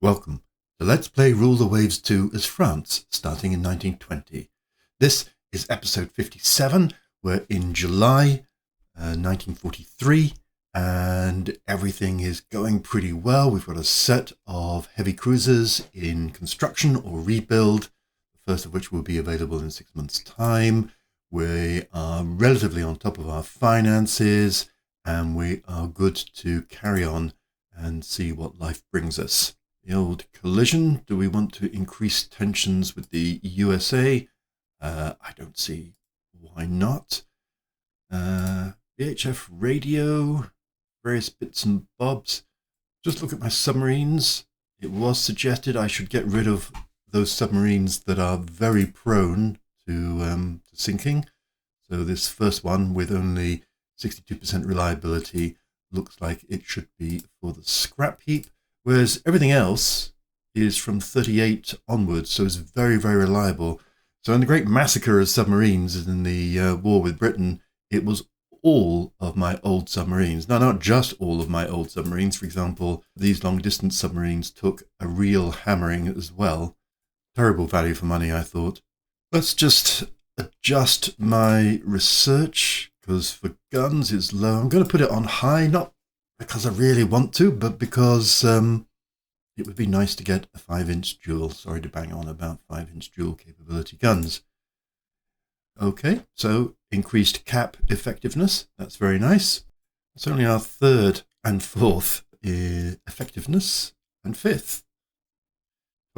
Welcome to Let's Play Rule the Waves 2 as France, starting in 1920. This is episode 57. We're in July 1943, and everything is going pretty well. We've got a set of heavy cruisers in construction or rebuild, the first of which will be available in 6 months' time. We are relatively on top of our finances, and we are good to carry on and see what life brings us. The old collision. Do we want to increase tensions with the USA? I don't see why not. VHF radio, various bits and bobs. Just look at my submarines. It was suggested I should get rid of those submarines that are very prone to sinking. So this first one with only 62% reliability looks like it should be for the scrap heap. Whereas everything else is from 38 onwards, so it's very, very reliable. So in the great massacre of submarines in the war with Britain, it was all of my old submarines. Now, not just all of my old submarines. For example, these long-distance submarines took a real hammering as well. Terrible value for money, I thought. Let's just adjust my research, because for guns it's low. I'm going to put it on high, not because I really want to, but because it would be nice to get a 5-inch dual. Sorry to bang on about 5-inch dual capability guns. Okay, so increased cap effectiveness. That's very nice. It's only our third and fourth effectiveness, and fifth.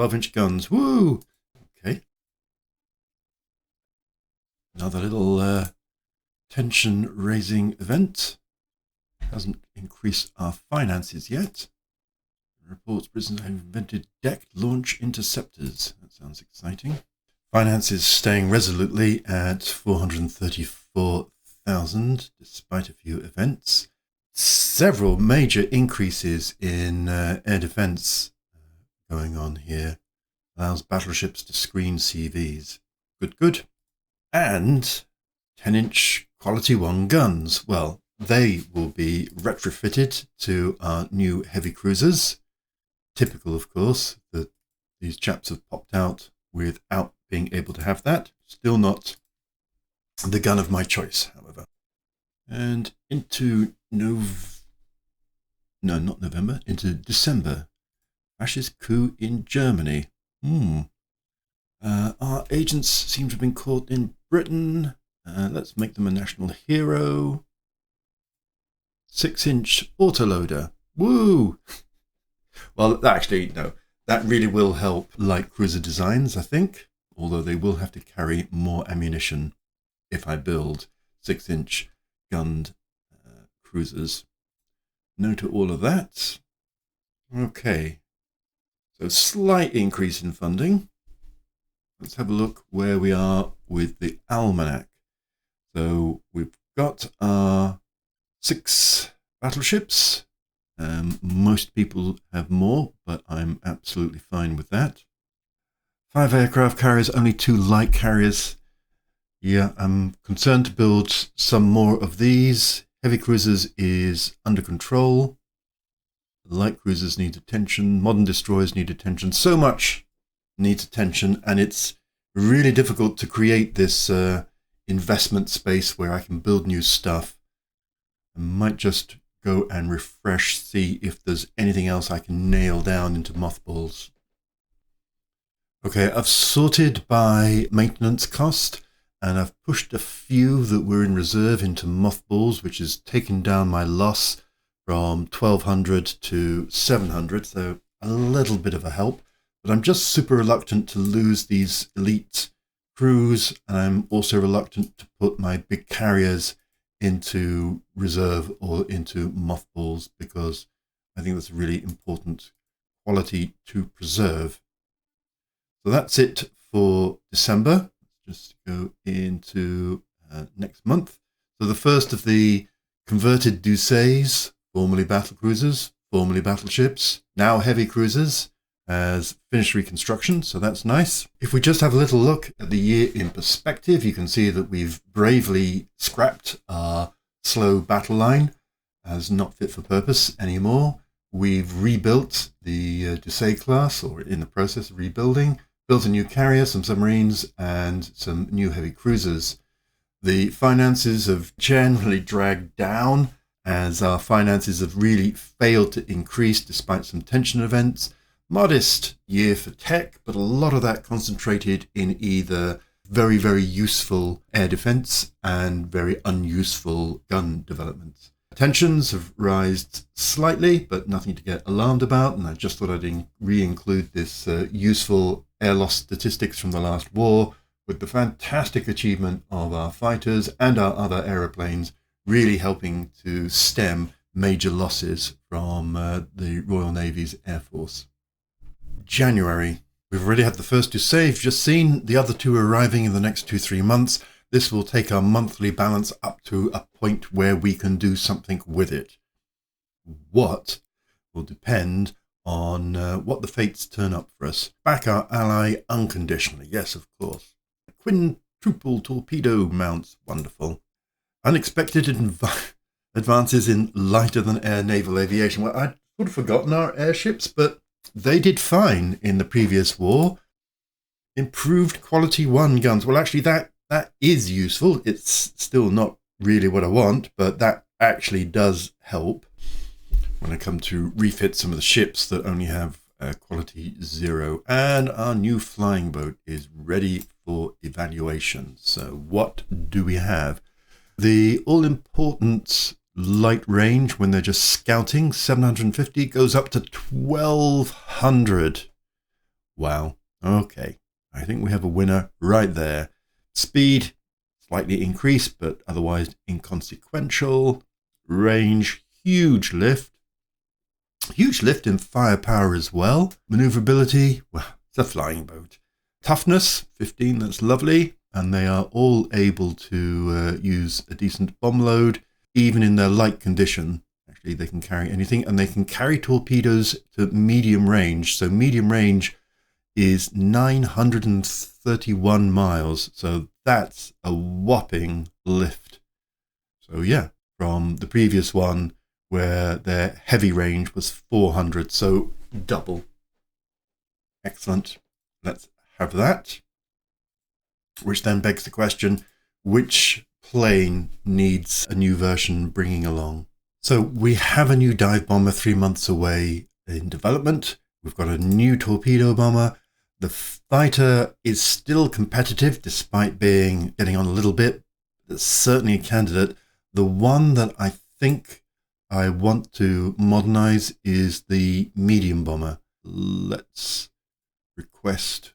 12-inch guns. Woo! Okay. Another little tension-raising event. Doesn't increase our finances yet. Reports prisoners have invented decked launch interceptors. That sounds exciting. Finances staying resolutely at 434,000 despite a few events. Several major increases in air defense going on here. Allows battleships to screen CVs. Good, good. And 10-inch quality 1 guns. Well, they will be retrofitted to our new heavy cruisers. Typical, of course, that these chaps have popped out without being able to have that. Still not the gun of my choice, however. And into into December. Fascist coup in Germany. Our agents seem to have been caught in Britain. Let's make them a national hero. 6-inch autoloader. Woo! Well, actually, no. That really will help light cruiser designs, I think. Although they will have to carry more ammunition if I build 6-inch gunned cruisers. No to all of that. Okay. So slight increase in funding. Let's have a look where we are with the almanac. So we've got our 6 battleships. Most people have more, but I'm absolutely fine with that. 5 aircraft carriers, only 2 light carriers. Yeah, I'm concerned to build some more of these. Heavy cruisers is under control. Light cruisers need attention. Modern destroyers need attention. So much needs attention, and it's really difficult to create this investment space where I can build new stuff. I might just go and refresh, see if there's anything else I can nail down into mothballs. Okay, I've sorted by maintenance cost, and I've pushed a few that were in reserve into mothballs, which has taken down my loss from 1,200 to 700, so a little bit of a help. But I'm just super reluctant to lose these elite crews, and I'm also reluctant to put my big carriers into reserve or into mothballs, because I think that's a really important quality to preserve. So that's it for December. Let's just go into next month. So the first of the converted Doucets, formerly battle cruisers, formerly battleships, now heavy cruisers, has finished reconstruction, so that's nice. If we just have a little look at the year in perspective, you can see that we've bravely scrapped our slow battle line as not fit for purpose anymore. we've rebuilt the Doucet class, or in the process of rebuilding, built a new carrier, some submarines, and some new heavy cruisers. The finances have generally dragged down as our finances have really failed to increase despite some tension events. Modest year for tech, but a lot of that concentrated in either very, very useful air defense and very unuseful gun development. Tensions have risen slightly, but nothing to get alarmed about. And I just thought I'd re-include this useful air loss statistics from the last war with the fantastic achievement of our fighters and our other aeroplanes really helping to stem major losses from the Royal Navy's Air Force. January. We've already had the first to save, just seen. The other two arriving in the next 2-3 months. This will take our monthly balance up to a point where we can do something with it. What will depend on what the fates turn up for us. Back our ally unconditionally. Yes, of course. Quintuple torpedo mounts. Wonderful. Unexpected advances in lighter-than-air naval aviation. Well, I'd sort of forgotten our airships, but they did fine in the previous war. Improved quality 1 guns. Well, actually, that is useful. It's still not really what I want, but that actually does help when I come to refit some of the ships that only have quality 0. And our new flying boat is ready for evaluation. So what do we have? The all-important light range when they're just scouting, 750, goes up to 1200. Wow. Okay. I think we have a winner right there. Speed, slightly increased, but otherwise inconsequential. Range, huge lift. Huge lift in firepower as well. Maneuverability, well, it's a flying boat. Toughness, 15, that's lovely. And they are all able to use a decent bomb load, even in their light condition. Actually, they can carry anything, and they can carry torpedoes to medium range. So medium range is 931 miles. So that's a whopping lift. So yeah, from the previous one where their heavy range was 400. So double. Excellent. Let's have that. Which then begs the question, which plane needs a new version bringing along? So we have a new dive bomber 3 months away in development. We've got a new torpedo bomber. The fighter is still competitive despite getting on a little bit. It's certainly a candidate. The one that I think I want to modernize is the medium bomber. Let's request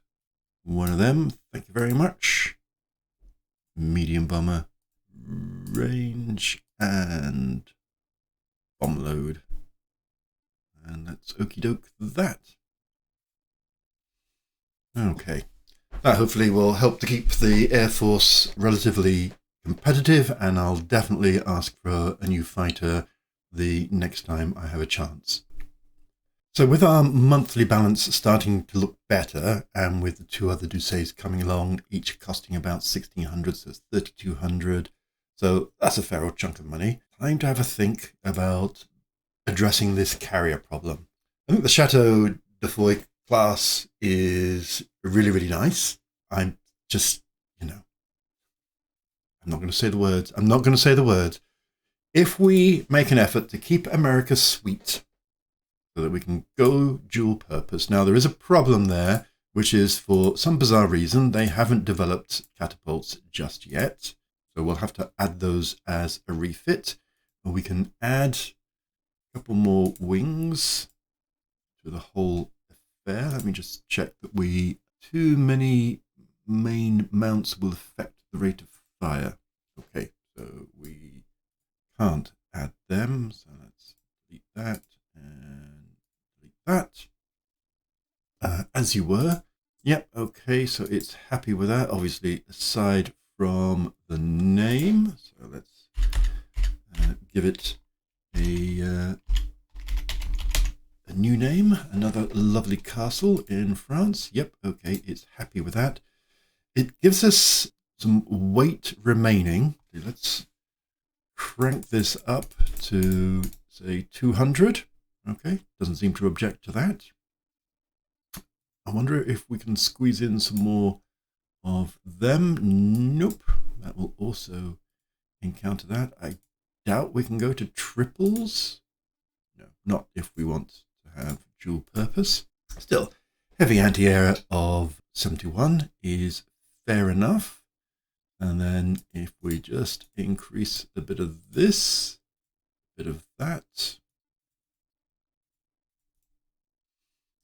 one of them. Thank you very much. Medium bomber, range and bomb load. And let's okie doke that. Okay. That hopefully will help to keep the Air Force relatively competitive, and I'll definitely ask for a new fighter the next time I have a chance. So with our monthly balance starting to look better, and with the 2 other Doucets coming along, each costing about 1,600, so it's 3,200. So that's a fair old chunk of money. Time to have a think about addressing this carrier problem. I think the Chateau de Foy class is really, really nice. I'm just, I'm not going to say the words. If we make an effort to keep America sweet, so that we can go dual purpose. Now, there is a problem there, which is for some bizarre reason, they haven't developed catapults just yet. So we'll have to add those as a refit. And we can add a couple more wings to the whole affair. Let me just check that too many main mounts will affect the rate of fire. Okay, so we can't add them. So let's delete that and that as you were. Yep, okay, so it's happy with that, obviously, aside from the name. So let's give it a new name, another lovely castle in France. Yep, okay, it's happy with that. It gives us some weight remaining. Let's crank this up to, say, 200. Okay, doesn't seem to object to that. I wonder if we can squeeze in some more of them. Nope, that will also encounter that. I doubt we can go to triples. No, not if we want to have dual purpose. Still, heavy anti-air of 71 is fair enough. And then if we just increase a bit of this, a bit of that.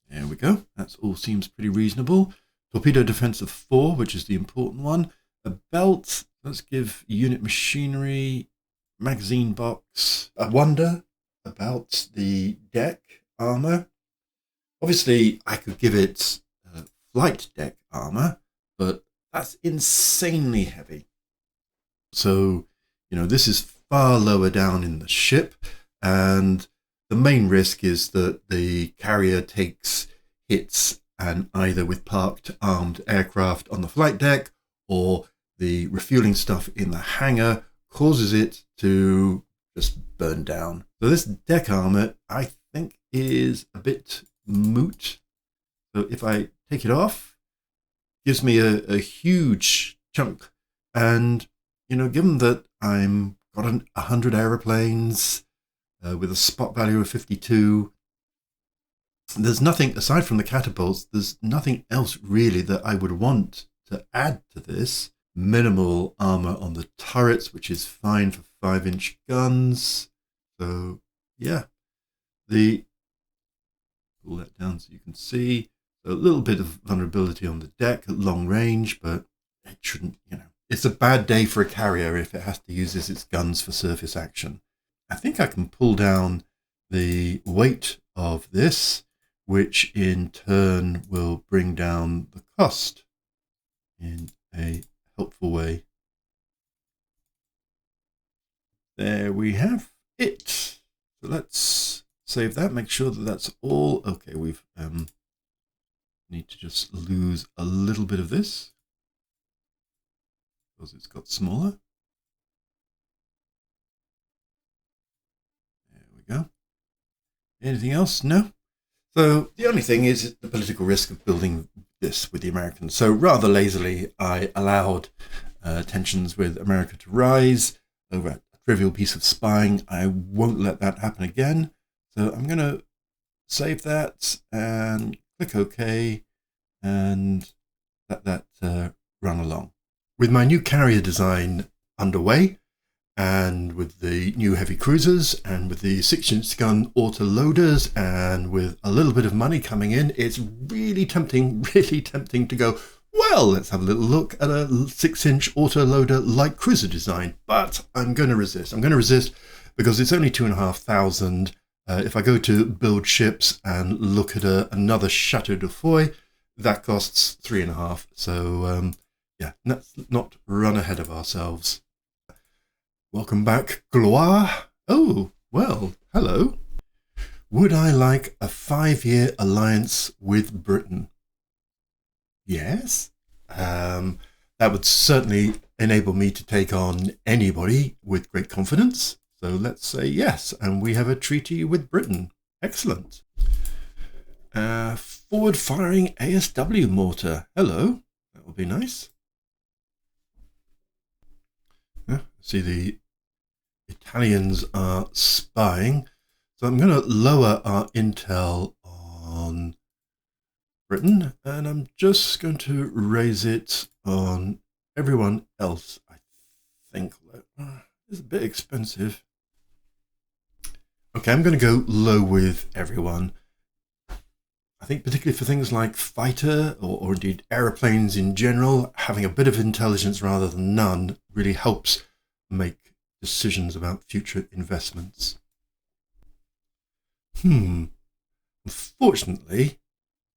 There we go. That all seems pretty reasonable. Torpedo defense of 4, which is the important one. A belt. Let's give unit machinery, magazine box. I wonder about the deck armor. Obviously, I could give it flight deck armor, but that's insanely heavy. So, this is far lower down in the ship, and the main risk is that the carrier takes hits and either with parked armed aircraft on the flight deck or the refueling stuff in the hangar causes it to just burn down. So this deck armor, I think, is a bit moot. So if I take it off, it gives me a huge chunk. And, given that I'm got 100 aeroplanes with a spot value of 52, there's nothing, aside from the catapults, there's nothing else really that I would want to add to this. Minimal armor on the turrets, which is fine for 5-inch guns. So, yeah. Pull that down so you can see. So a little bit of vulnerability on the deck at long range, but it shouldn't, It's a bad day for a carrier if it has to use its guns for surface action. I think I can pull down the weight of this, which in turn will bring down the cost in a helpful way. There we have it. So let's save that, make sure that that's all. Okay, we've need to just lose a little bit of this because it's got smaller. There we go. Anything else? No. So the only thing is the political risk of building this with the Americans. So rather lazily, I allowed tensions with America to rise over a trivial piece of spying. I won't let that happen again. So I'm going to save that and click OK and let that run along. With my new carrier design underway, and with the new heavy cruisers, and with the 6-inch gun auto loaders, and with a little bit of money coming in, it's really tempting to go, well, let's have a little look at a 6-inch auto loader light cruiser design. But I'm going to resist. I'm going to resist because it's only 2,500. If I go to build ships and look at another Chateau de Foy, that costs 3.5. So yeah, let's not run ahead of ourselves. Welcome back, Gloire. Oh, well, hello. Would I like a 5-year alliance with Britain? Yes. That would certainly enable me to take on anybody with great confidence. So let's say yes, and we have a treaty with Britain. Excellent. Forward-firing ASW mortar. Hello. That would be nice. See, the Italians are spying. So I'm going to lower our intel on Britain, and I'm just going to raise it on everyone else, I think. It's a bit expensive. Okay, I'm going to go low with everyone. I think particularly for things like fighter or indeed aeroplanes in general, having a bit of intelligence rather than none really helps make decisions about future investments. Unfortunately,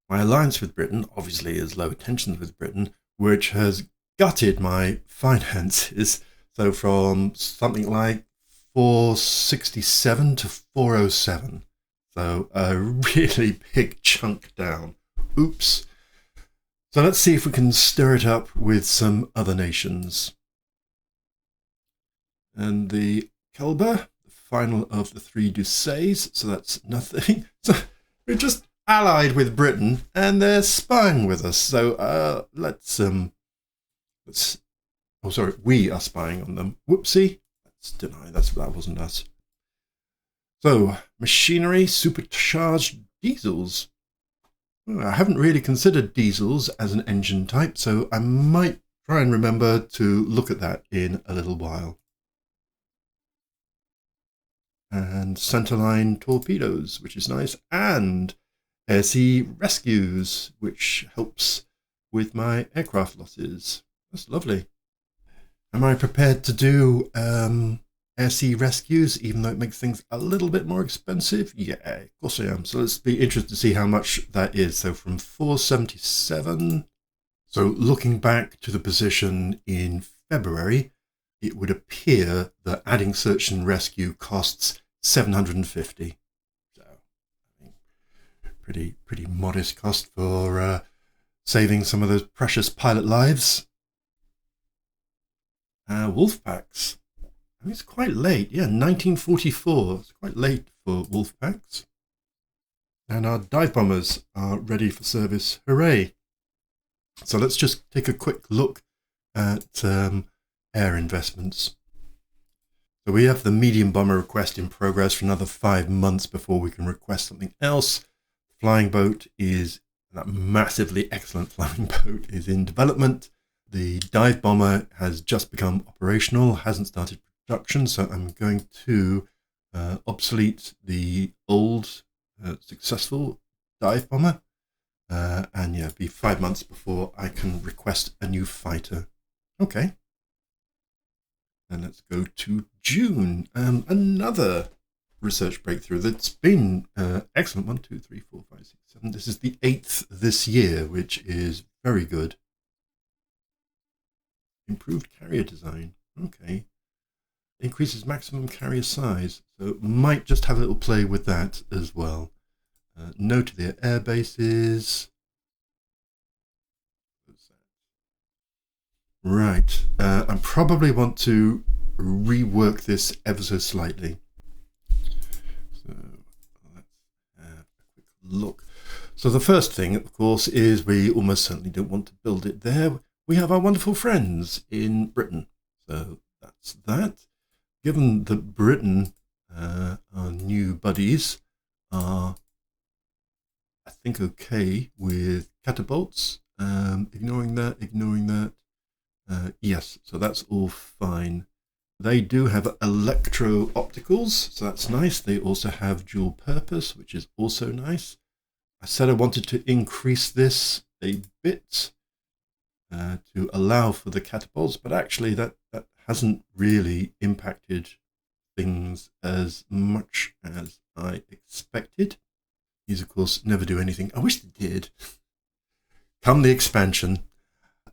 my alliance with Britain obviously is low tensions with Britain, which has gutted my finances. So from something like 467 to 407. So a really big chunk down. Oops. So let's see if we can stir it up with some other nations. And the Kelber, the final of the 3 Doucets, so that's nothing. So we're just allied with Britain, and they're spying with us. So oh, sorry, we are spying on them. Whoopsie. Let's deny that wasn't us. So, machinery, supercharged diesels. I haven't really considered diesels as an engine type, so I might try and remember to look at that in a little while. And centerline torpedoes, which is nice, and air sea rescues, which helps with my aircraft losses. That's lovely. Am I prepared to do air sea rescues, even though it makes things a little bit more expensive? Yeah, of course I am. So let's be interested to see how much that is. So from 477. So looking back to the position in February, it would appear that adding search and rescue costs 750. So pretty modest cost for saving some of those precious pilot lives. Wolf packs. I mean, it's quite late. Yeah, 1944. It's quite late for wolf packs. And our dive bombers are ready for service. Hooray! So let's just take a quick look at air investments. So we have the medium bomber request in progress for another 5 months before we can request something else. Flying boat is, that massively excellent flying boat is in development. The dive bomber has just become operational, hasn't started production, so I'm going to obsolete the old successful dive bomber. And yeah, be 5 months before I can request a new fighter. Okay. And let's go to June. Another research breakthrough that's been excellent. 1, 2, 3, 4, 5, 6, 7. This is the 8th this year, which is very good. Improved carrier design. Okay. Increases maximum carrier size. So might just have a little play with that as well. No to their air bases. Right. I probably want to rework this ever so slightly. So let's have a quick look. So the first thing, of course, is we almost certainly don't want to build it there. We have our wonderful friends in Britain. So that's that. Given that Britain, our new buddies, are, I think, okay with catapults. Ignoring that. Yes, so that's all fine. They do have electro-opticals, so that's nice. They also have dual purpose, which is also nice. I said I wanted to increase this a bit to allow for the catapults, but actually that hasn't really impacted things as much as I expected. These, of course, never do anything. I wish they did. Come the expansion.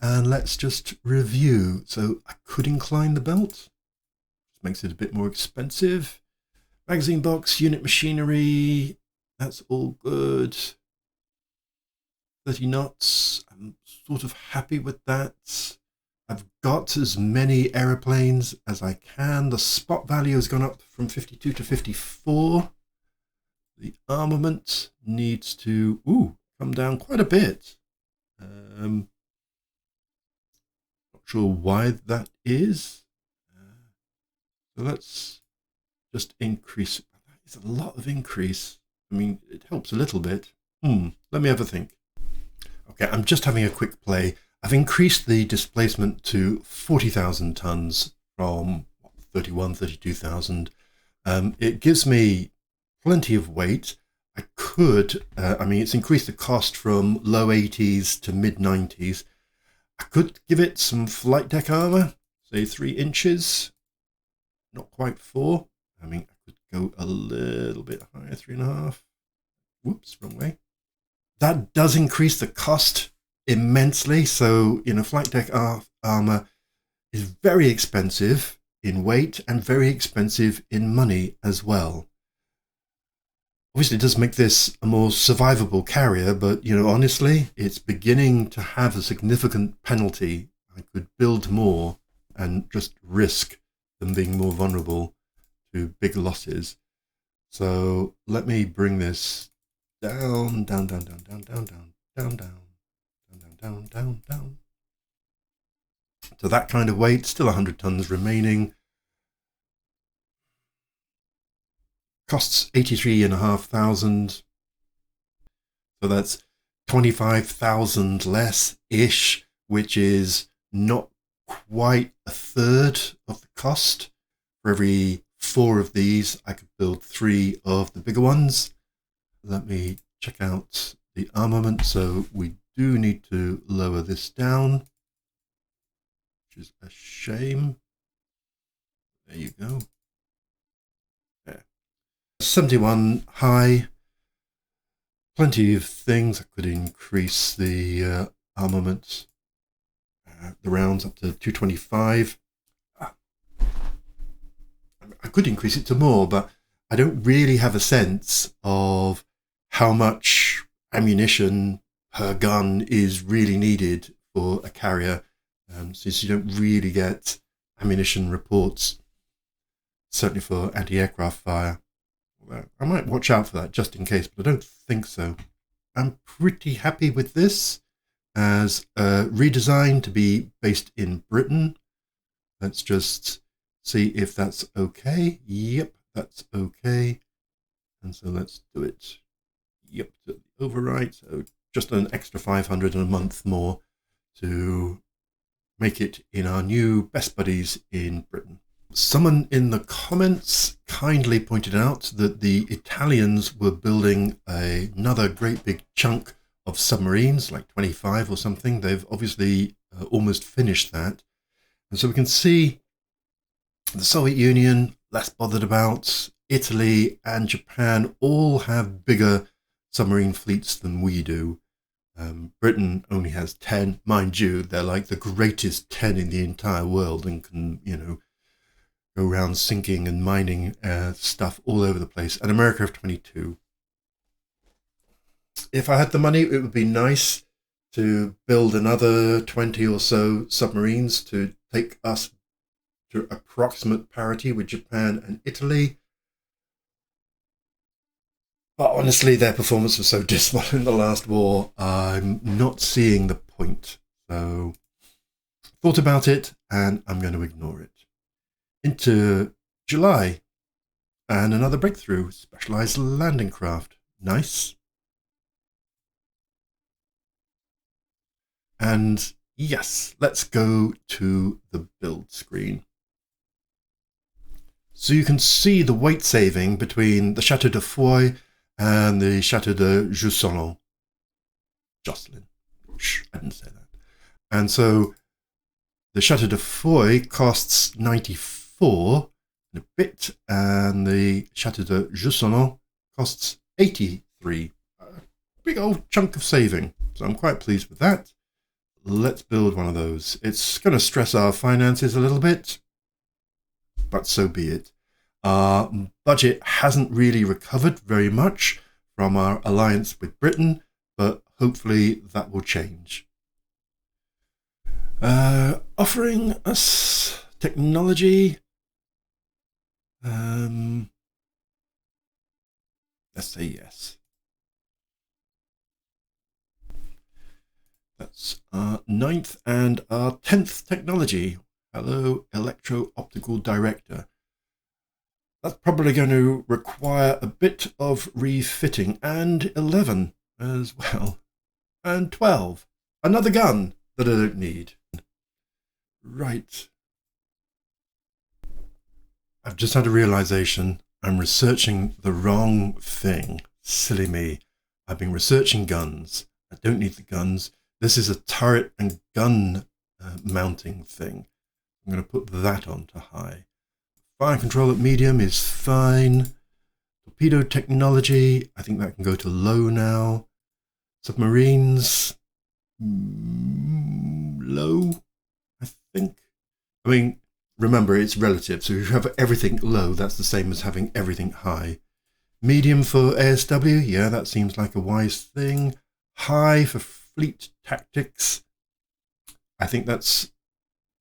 And let's just review. So I could incline the belt. This makes it a bit more expensive. Magazine box, unit machinery. That's all good. 30 knots. I'm sort of happy with that. I've got as many aeroplanes as I can. The spot value has gone up from 52 to 54. The armament needs to come down quite a bit. Sure why that is. So let's just increase. That is a lot of increase. I mean, it helps a little bit. Let me have a think. Okay, I'm just having a quick play. I've increased the displacement to 40,000 tons from 32,000. It gives me plenty of weight. I could, it's increased the cost from low 80s to mid 90s. I could give it some flight deck armor, say 3 inches, not quite 4. I could go a little bit higher, 3.5. Whoops, wrong way. That does increase the cost immensely. So, flight deck armor is very expensive in weight and very expensive in money as well. Obviously, it does make this a more survivable carrier, but, honestly, it's beginning to have a significant penalty. I could build more and just risk them being more vulnerable to big losses. So let me bring this down, down, down, down, down, down, down, down, down, down, down, down, down. So that kind of weight, still 100 tons remaining. Costs 83,500. So that's 25,000 less-ish, which is not quite a third of the cost. For every 4 of these, I could build 3 of the bigger ones. Let me check out the armament. So we do need to lower this down, which is a shame. There you go. There. 71 high. Plenty of things. I could increase the armament, the rounds up to 225. I could increase it to more, but I don't really have a sense of how much ammunition per gun is really needed for a carrier, since you don't really get ammunition reports, certainly for anti-aircraft fire. I might watch out for that just in case, but I don't think so. I'm pretty happy with this as a redesign to be based in Britain. Let's just see if that's okay. Yep, that's okay. And so let's do it. Yep, override. So just an extra 500 a month more to make it in our new best buddies in Britain. Someone in the comments kindly pointed out that the Italians were building another great big chunk of submarines, like 25 or something. They've obviously almost finished that. And so we can see the Soviet Union, less bothered about. Italy and Japan all have bigger submarine fleets than we do. Britain only has 10. Mind you, they're like the greatest 10 in the entire world and can, go around sinking and mining stuff all over the place. And America have 22. If I had the money, it would be nice to build another 20 or so submarines to take us to approximate parity with Japan and Italy. But honestly, their performance was so dismal in the last war, I'm not seeing the point. So, thought about it, and I'm going to ignore it. Into July, and another breakthrough, specialized landing craft. Nice. And yes, let's go to the build screen. So you can see the weight saving between the Chateau de Foy and the Chateau de Jousselin. Jocelyn. Shh, I didn't say that. And so the Chateau de Foy costs 94 and a bit, and the Chateau de Jousselin costs 83. A big old chunk of saving. So I'm quite pleased with that. Let's build one of those. It's going to stress our finances a little bit, but so be it. Our budget hasn't really recovered very much from our alliance with Britain, but hopefully that will change. Offering us technology. Let's say yes. That's our 9th and our 10th technology. Hello, Electro-Optical Director. That's probably going to require a bit of refitting. And 11 as well. And 12. Another gun that I don't need. Right. I've just had a realization. I'm researching the wrong thing. Silly me. I've been researching guns. I don't need the guns. This is a turret and gun mounting thing. I'm going to put that on to high. Fire control at medium is fine. Torpedo technology, I think that can go to low now. Submarines, low, I think. I mean, remember, it's relative. So if you have everything low, that's the same as having everything high. Medium for ASW, yeah, that seems like a wise thing. High for fleet tactics. I think that's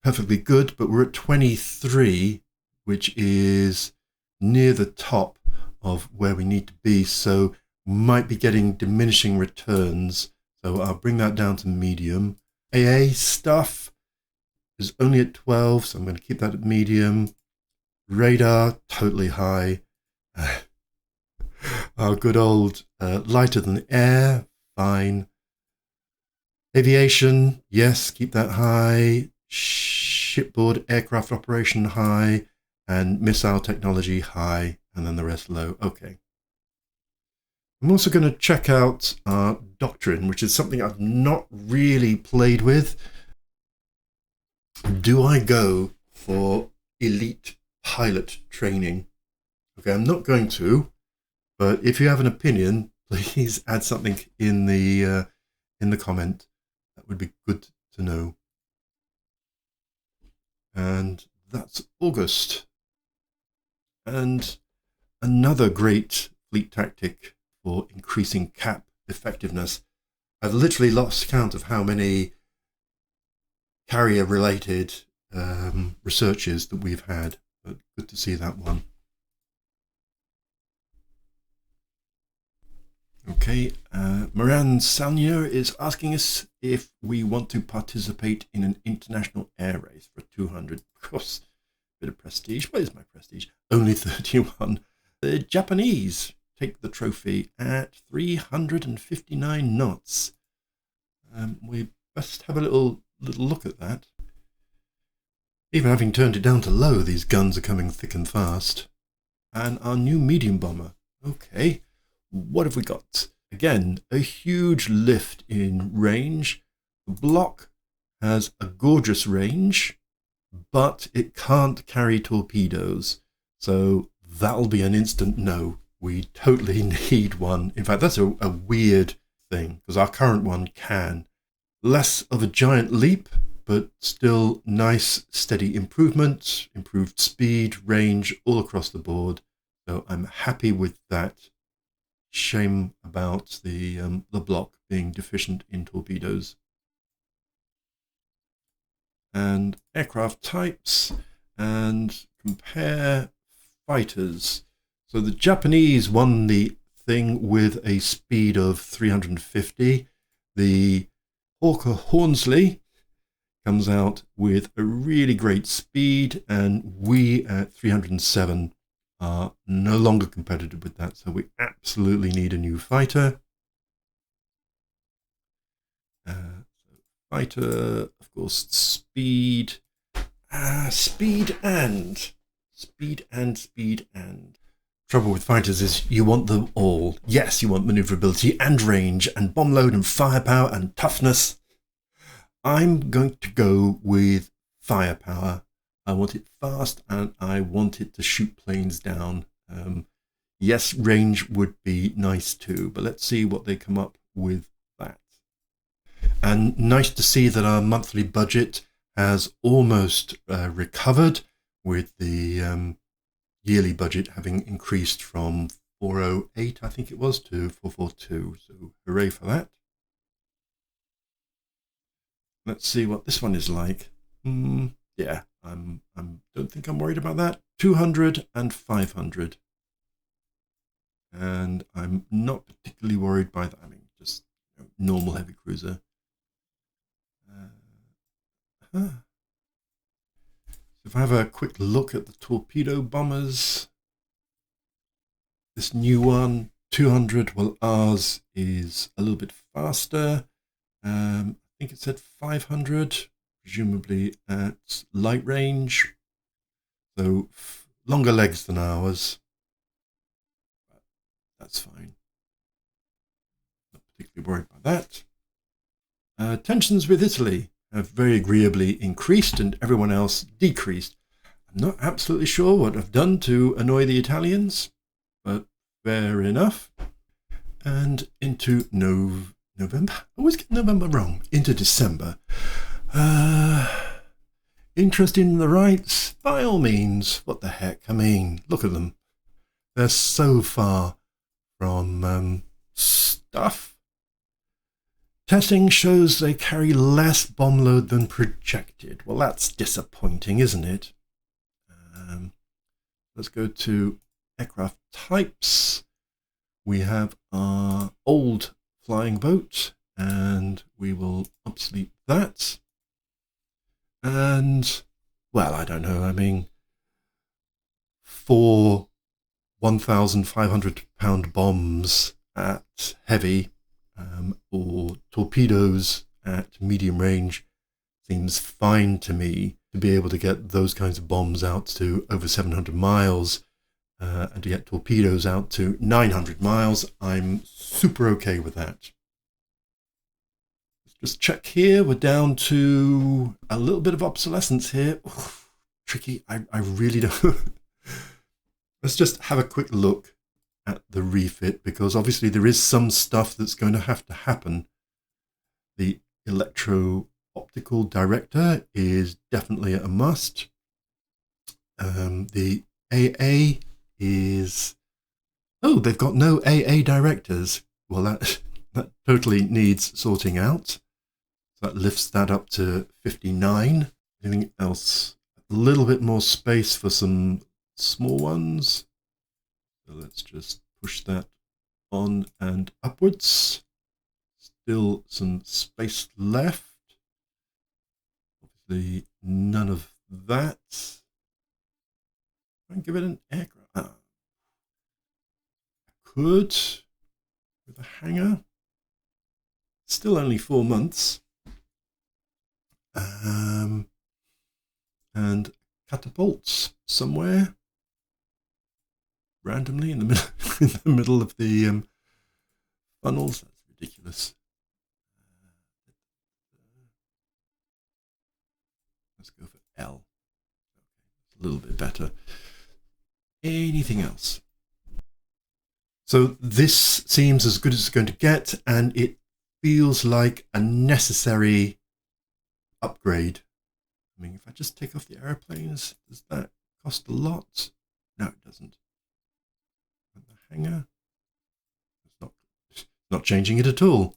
perfectly good, but we're at 23, which is near the top of where we need to be, so might be getting diminishing returns. So I'll bring that down to medium. AA stuff is only at 12, so I'm going to keep that at medium. Radar, totally high. Our good old lighter than air, fine. Aviation, yes, keep that high. Shipboard aircraft operation high. And missile technology high, and then the rest low. Okay. I'm also going to check out our doctrine, which is something I've not really played with. Do I go for elite pilot training? Okay, I'm not going to, but if you have an opinion, please add something in the comment. That would be good to know. And that's August. And another great fleet tactic for increasing cap effectiveness. I've literally lost count of how many carrier-related researches that we've had, but good to see that one. Okay, Moran Salnier is asking us if we want to participate in an international air race for 200. Of course, bit of prestige. Where's my prestige? Only 31. The Japanese take the trophy at 359 knots. We best have a little look at that. Even having turned it down to low, these guns are coming thick and fast. And our new medium bomber. Okay, what have we got? Again, a huge lift in range. The block has a gorgeous range, but it can't carry torpedoes. So that'll be an instant no. We totally need one. In fact, that's a weird thing, because our current one can. Less of a giant leap, but still nice, steady improvement, improved speed, range, all across the board. So I'm happy with that. Shame about the block being deficient in torpedoes. And aircraft types, and compare fighters. So the Japanese won the thing with a speed of 350. The Hawker Hornsley comes out with a really great speed, and we at 307 are no longer competitive with that, so we absolutely need a new fighter. Fighter, of course, speed and. Trouble with fighters is you want them all. Yes, you want maneuverability and range and bomb load and firepower and toughness. I'm going to go with firepower. I want it fast and I want it to shoot planes down. Yes, range would be nice too, but let's see what they come up with that. And nice to see that our monthly budget has almost recovered, with the yearly budget having increased from 408, I think it was, to 442. So hooray for that. Let's see what this one is like. Yeah, I don't think I'm worried about that. 200 and 500. And I'm not particularly worried by that. I mean, just normal heavy cruiser. If I have a quick look at the torpedo bombers, this new one, 200, well, ours is a little bit faster. I think it said 500, presumably at light range. So longer legs than ours. That's fine. Not particularly worried about that. Tensions with Italy have very agreeably increased and everyone else decreased. I'm not absolutely sure what I've done to annoy the Italians, but fair enough. And into November. I always get November wrong. Into December. Interest in the rights? By all means. What the heck? I mean, look at them. They're so far from stuff. Testing shows they carry less bomb load than projected. Well, that's disappointing, isn't it? Let's go to aircraft types. We have our old flying boat, and we will obsolete that. And, well, I don't know, I mean, for 1,500-pound bombs at heavy, or torpedoes at medium range, seems fine to me to be able to get those kinds of bombs out to over 700 miles and to get torpedoes out to 900 miles. I'm super okay with that. Let's just check here. We're down to a little bit of obsolescence here. Oof, tricky. I really don't. Let's just have a quick look at the refit, because obviously there is some stuff that's going to have to happen. The electro-optical director is definitely a must. The AA is... Oh, they've got no AA directors. Well, that totally needs sorting out. So that lifts that up to 59. Anything else? A little bit more space for some small ones. So let's just push that on and upwards. Still some space left. Obviously none of that. Try and give it an aircraft. I could with a hangar. Still only 4 months. And catapults somewhere randomly in the middle, in the middle of the funnels. That's ridiculous. Let's go for L. Okay, a little bit better. Anything else? So this seems as good as it's going to get, and it feels like a necessary upgrade. I mean, if I just take off the airplanes, does that cost a lot? No, it doesn't. And the hangar, it's not changing it at all.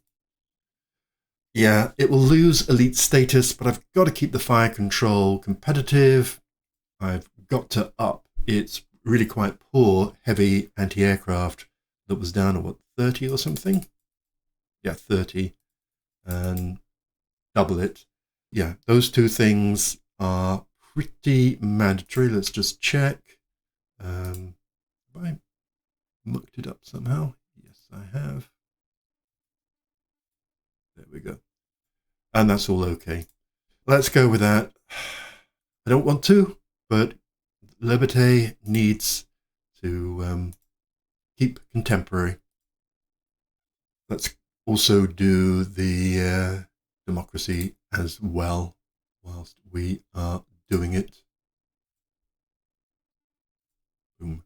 Yeah, it will lose elite status, but I've got to keep the fire control competitive. I've got to up its really quite poor heavy anti-aircraft that was down at, what, 30 or something? Yeah, 30. And double it. Yeah, those two things are pretty mandatory. Let's just check. Have I mucked it up somehow? Yes, I have. There we go. And that's all okay. Let's go with that. I don't want to, but Liberté needs to keep contemporary. Let's also do the democracy as well whilst we are doing it. Boom.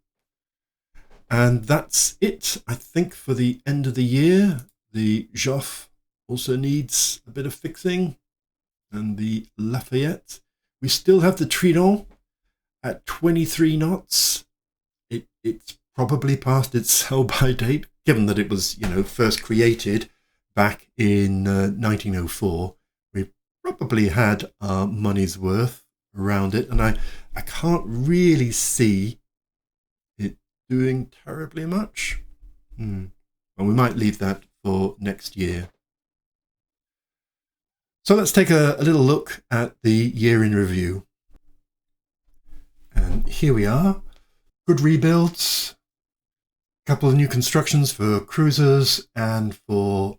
And that's it, I think, for the end of the year. The Joffre also needs a bit of fixing, and the Lafayette. We still have the Trident at 23 knots. It's probably past its sell-by date, given that it was, first created back in 1904. We probably had our money's worth around it, and I can't really see it doing terribly much. And we might leave that for next year. So let's take a little look at the year in review. And here we are. Good rebuilds. A couple of new constructions for cruisers and for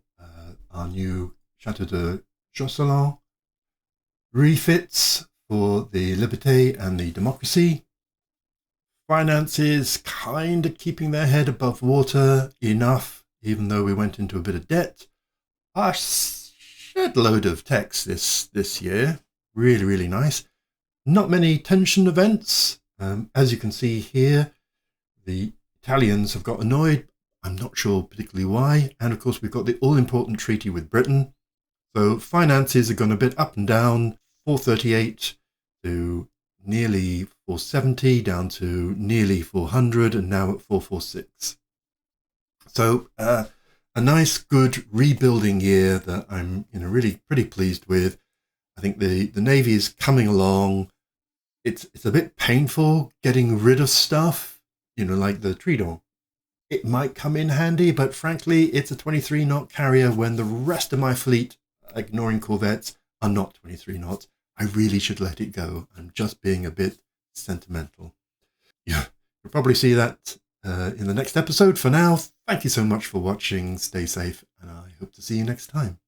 our new Chateau de Josselin. Refits for the Liberté and the Democracy. Finances kind of keeping their head above water enough, even though we went into a bit of debt. A shed load of text this year. Really, really nice. Not many tension events. As you can see here, the Italians have got annoyed. I'm not sure particularly why. And of course, we've got the all-important treaty with Britain. So finances have gone a bit up and down, 438 to nearly 470, down to nearly 400, and now at 446. So a nice, good rebuilding year that I'm really pretty pleased with. I think the Navy is coming along. It's a bit painful getting rid of stuff. like the Trident. It might come in handy, but frankly, it's a 23 knot carrier when the rest of my fleet, ignoring corvettes, are not 23 knots. I really should let it go. I'm just being a bit sentimental. Yeah, you'll probably see that in the next episode. For now, thank you so much for watching. Stay safe, and I hope to see you next time.